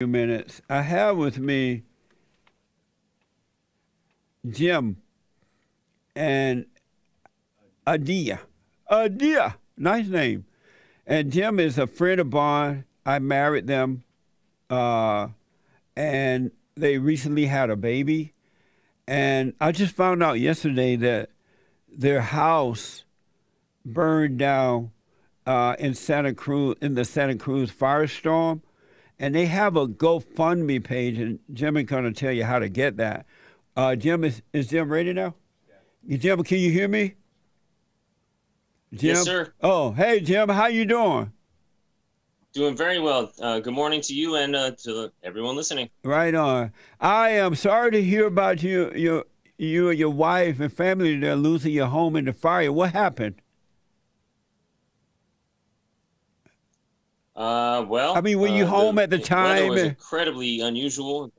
Few minutes. I have with me Jim and Adiya. Adiya, nice name. And Jim is a friend of mine. I married them, uh, and they recently had a baby. And I just found out yesterday that their house burned down in Santa Cruz in the Santa Cruz firestorm, and they have a GoFundMe page, and Jim is going to tell you how to get that. Jim, is Jim ready now? Jim, can you hear me? Yes, Jim? sir. Oh, hey, Jim, how you doing? Doing very well. Good morning to you and everyone listening. Right on. I am sorry to hear about you and your wife and family there losing your home in the fire. What happened? I mean, were you home The at the weather time? was incredibly unusual.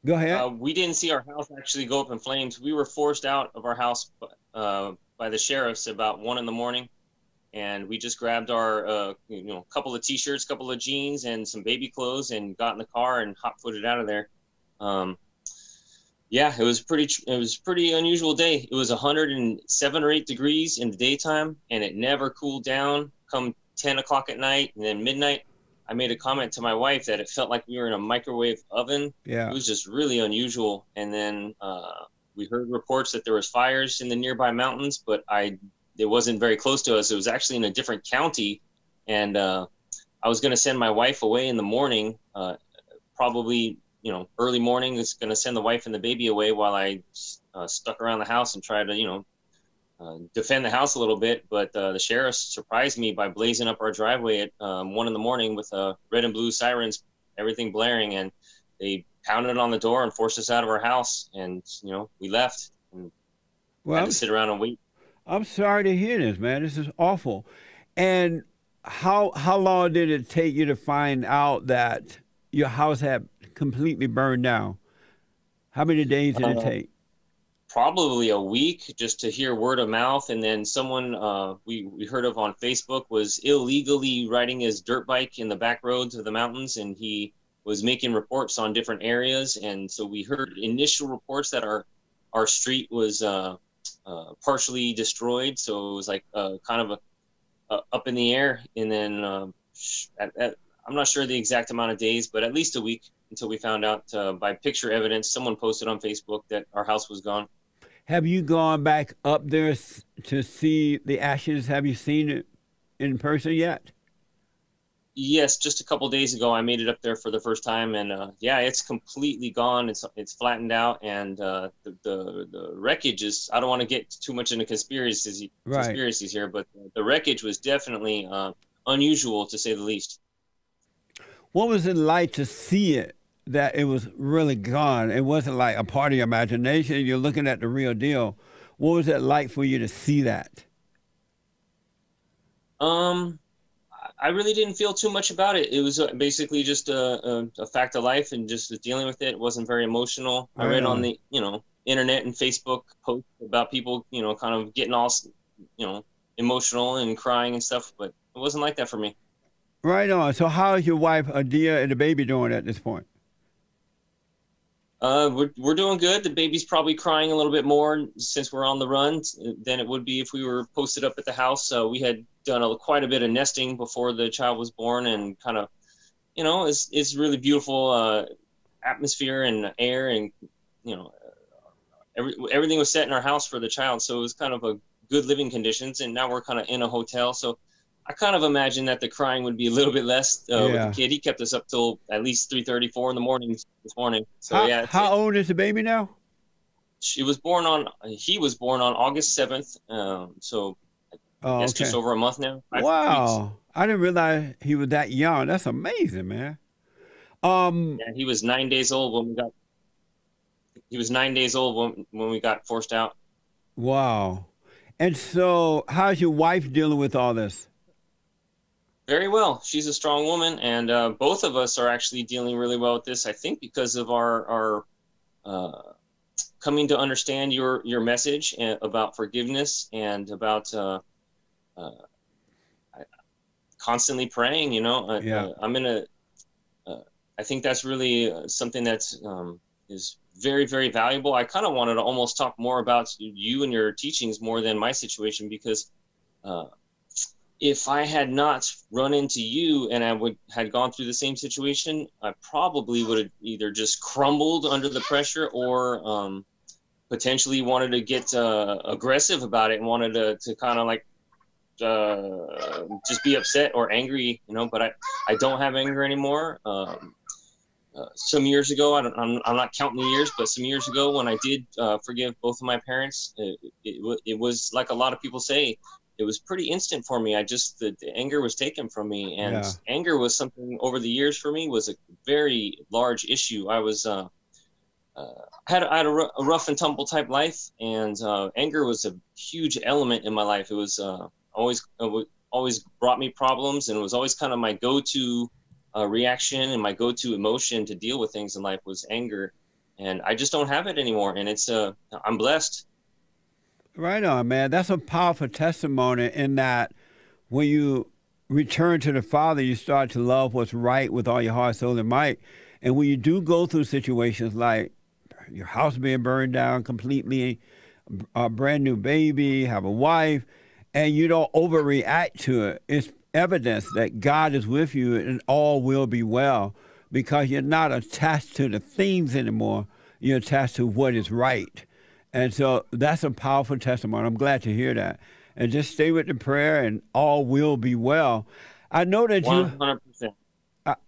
Go ahead. We didn't see our house actually go up in flames. We were forced out of our house by the sheriffs about 1 in the morning, and we just grabbed our couple of t-shirts, couple of jeans, and some baby clothes, and got in the car and hot-footed out of there. Yeah, it was pretty unusual day. It was 107 or 8 degrees in the daytime, and it never cooled down. Come 10 o'clock at night and then midnight, I made a comment to my wife that it felt like we were in a microwave oven. Yeah. It was just really unusual. And then we heard reports that there was fires in the nearby mountains, but it wasn't very close to us. It was actually in a different county, and I was going to send my wife away in the morning, probably early morning. Is going to send the wife and the baby away while I stuck around the house and try to defend the house a little bit. But the sheriffs surprised me by blazing up our driveway at 1 in the morning with red and blue sirens, everything blaring, and they pounded on the door and forced us out of our house. And we left and had to sit around and wait. I'm sorry to hear this, man. This is awful. And how long did it take you to find out that your house had completely burned down? How many days did it take? Probably a week, just to hear word of mouth. And then someone we heard of on Facebook was illegally riding his dirt bike in the back roads of the mountains, and he was making reports on different areas. And so we heard initial reports that our street was partially destroyed, so it was like kind of up in the air. And then I'm not sure the exact amount of days, but at least a week until we found out by picture evidence. Someone posted on Facebook that our house was gone. Have you gone back up there to see the ashes? Have you seen it in person yet? Yes, just a couple days ago, I made it up there for the first time, and yeah, it's completely gone. It's flattened out, and the wreckage is. I don't want to get too much into conspiracies here, but the wreckage was definitely unusual, to say the least. What was it like to see it? That it was really gone. It wasn't like a part of your imagination. You're looking at the real deal. What was it like for you to see that? I really didn't feel too much about it. It was basically just a fact of life, and just dealing with it. It wasn't very emotional. I read on the internet and Facebook posts about people kind of getting all emotional and crying and stuff, but it wasn't like that for me. Right on. So how is your wife Adiya and the baby doing at this point? We're doing good. The baby's probably crying a little bit more since we're on the run than it would be if we were posted up at the house. We had done quite a bit of nesting before the child was born, and kind of, it's really beautiful atmosphere and air, and everything was set in our house for the child, so it was kind of a good living conditions. And now we're kind of in a hotel, so I kind of imagine that the crying would be a little bit less with the kid. He kept us up till at least 3:30, 4 in the morning this morning. So how old is the baby now? He was born on August 7th. So I guess just over a month now. 5 weeks. I didn't realize he was that young. That's amazing, man. Yeah, he was 9 days old when we got forced out. Wow. And so how's your wife dealing with all this? Very well. She's a strong woman, and both of us are actually dealing really well with this. I think because of our coming to understand your message about forgiveness, and about constantly praying. I'm in a. I think that's really something that's is very, very valuable. I kind of wanted to almost talk more about you and your teachings more than my situation, because if I had not run into you and had gone through the same situation, I probably would have either just crumbled under the pressure, or potentially wanted to get aggressive about it and wanted to kind of like just be upset or angry, but I don't have anger anymore. Some years ago, I'm not counting the years, but some years ago when I did forgive both of my parents, it was like a lot of people say, it was pretty instant for me. The anger was taken from me, and anger was something over the years for me was a very large issue. I was had a rough and tumble type life, and anger was a huge element in my life. It was always brought me problems, and it was always kind of my go-to reaction and my go-to emotion to deal with things in life was anger, and I just don't have it anymore. And I'm blessed. Right on, man. That's a powerful testimony in that when you return to the Father, you start to love what's right with all your heart, soul, and might. And when you do go through situations like your house being burned down completely, a brand new baby, have a wife, and you don't overreact to it, it's evidence that God is with you and all will be well, because you're not attached to the things anymore. You're attached to what is right. And so that's a powerful testimony. I'm glad to hear that. And just stay with the prayer and all will be well. I know that 100%.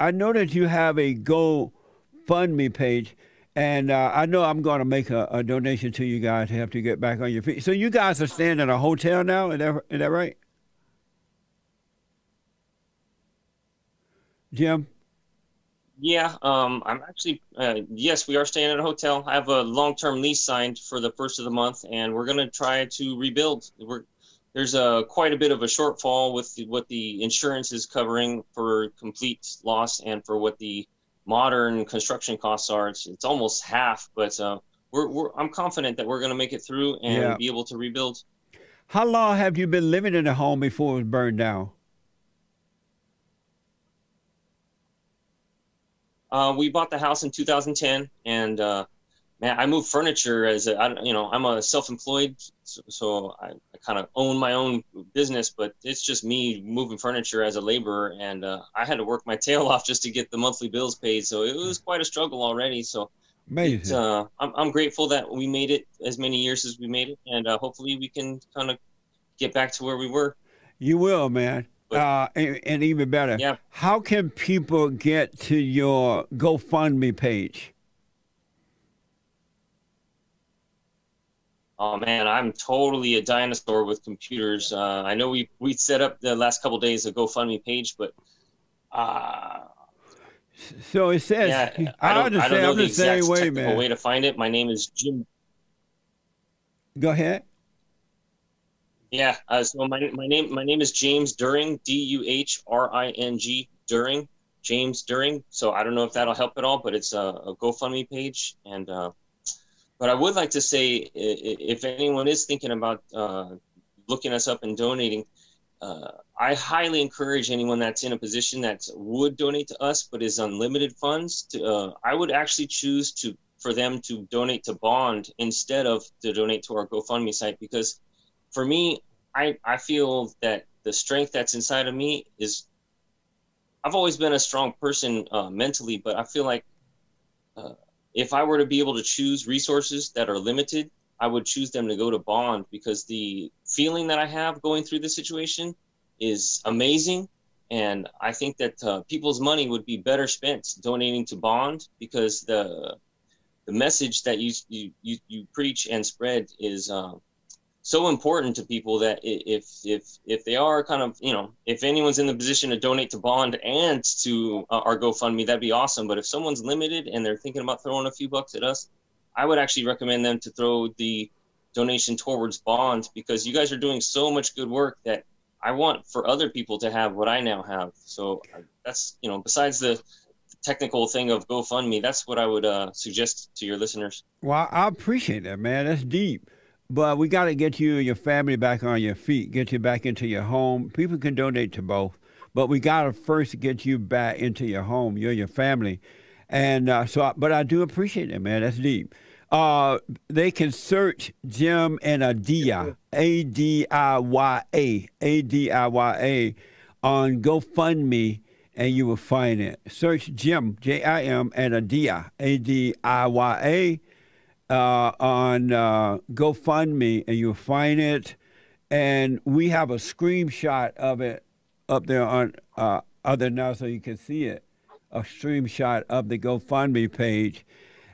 I know that you have a GoFundMe page, and I know I'm going to make a donation to you guys to help you get back on your feet. So you guys are staying in a hotel now? Is that right? Jim? Yeah, I'm actually, yes, we are staying at a hotel. I have a long-term lease signed for the first of the month, and we're going to try to rebuild. There's quite a bit of a shortfall with what the insurance is covering for complete loss and for what the modern construction costs are. It's almost half, but I'm confident that we're going to make it through and be able to rebuild. How long have you been living in the home before it was burned down? We bought the house in 2010, and man, I moved furniture I'm a self-employed, so I kind of own my own business, but it's just me moving furniture as a laborer, and I had to work my tail off just to get the monthly bills paid. So it was quite a struggle already. So amazing. I'm grateful that we made it as many years as we made it, and hopefully we can kind of get back to where we were. You will, man. And even better, how can people get to your GoFundMe page? Oh man, I'm totally a dinosaur with computers. I know we set up the last couple of days a GoFundMe page, but so it says. Yeah, I don't know the exact technical way to find it. My name is Jim. Go ahead. Yeah, so my name is James During, Duhring, During, James During. So I don't know if that'll help at all, but it's a GoFundMe page. And but I would like to say, if anyone is thinking about looking us up and donating, I highly encourage anyone that's in a position that would donate to us but is unlimited funds. I would actually choose for them to donate to Bond instead of to donate to our GoFundMe site, because for me, I feel that the strength that's inside of me is, I've always been a strong person mentally, but I feel like if I were to be able to choose resources that are limited, I would choose them to go to Bond, because the feeling that I have going through this situation is amazing. And I think that people's money would be better spent donating to Bond, because the message that you preach and spread is so important to people that if they are kind of, if anyone's in the position to donate to Bond and to our GoFundMe, that'd be awesome. But if someone's limited and they're thinking about throwing a few bucks at us, I would actually recommend them to throw the donation towards Bond, because you guys are doing so much good work that I want for other people to have what I now have. So that's, besides the technical thing of GoFundMe, that's what I would suggest to your listeners. Well, I appreciate that, man. That's deep. But we got to get you and your family back on your feet, get you back into your home. People can donate to both. but we got to first get you back into your home, you and your family. And but I do appreciate it, man. That's deep. They can search Jim and Adiya, Adiya, on GoFundMe, and you will find it. Search Jim, Jim, and Adiya, Adiya, on GoFundMe, and you'll find it. And we have a screenshot of it up there on other now, so you can see it. A screenshot of the GoFundMe page,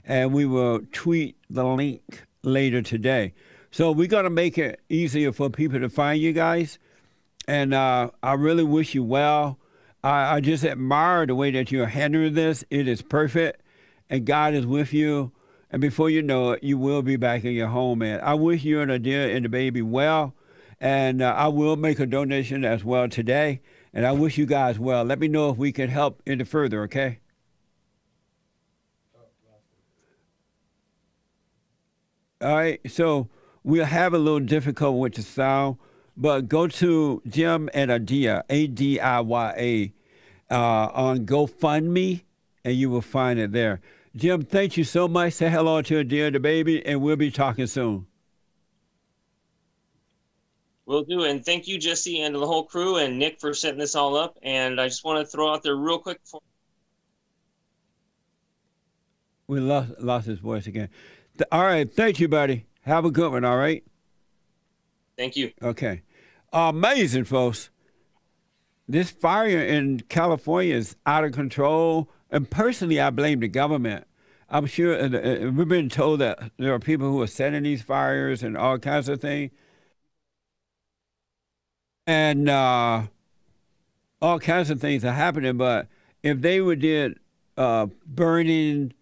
and we will tweet the link later today. So we're going to make it easier for people to find you guys, and I really wish you well. I just admire the way that you're handling this. It is perfect, and God is with you, and before you know it, you will be back in your home, man. I wish you and Adiya and the baby well, and I will make a donation as well today. And I wish you guys well. Let me know if we can help any further, okay? All right, so we'll have a little difficult with the sound, but go to Jim and Adiya, Adiya, on GoFundMe, and you will find it there. Jim, thank you so much. Say hello to Adiya, the baby, and we'll be talking soon. Will do. And thank you, Jesse, and the whole crew, and Nick for setting this all up. And I just want to throw out there real quick. We lost his voice again. All right. Thank you, buddy. Have a good one, all right? Thank you. Okay. Amazing, folks. This fire in California is out of control. And personally, I blame the government. I'm sure we've been told that there are people who are setting these fires and all kinds of things. And all kinds of things are happening, but if they did burning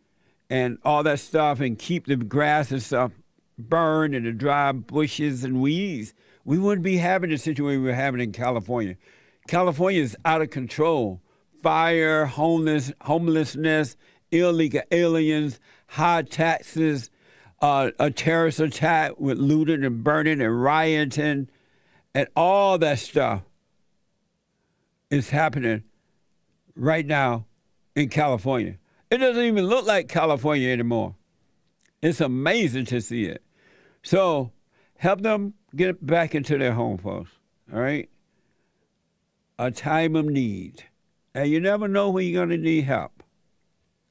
and all that stuff and keep the grass and stuff burned and the dry bushes and weeds, we wouldn't be having the situation we're having in California. California is out of control. Fire, homelessness, illegal aliens, high taxes, a terrorist attack with looting and burning and rioting. And all that stuff is happening right now in California. It doesn't even look like California anymore. It's amazing to see it. So help them get back into their home, folks. All right? A time of need. And you never know when you're going to need help.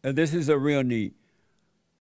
And this is a real need.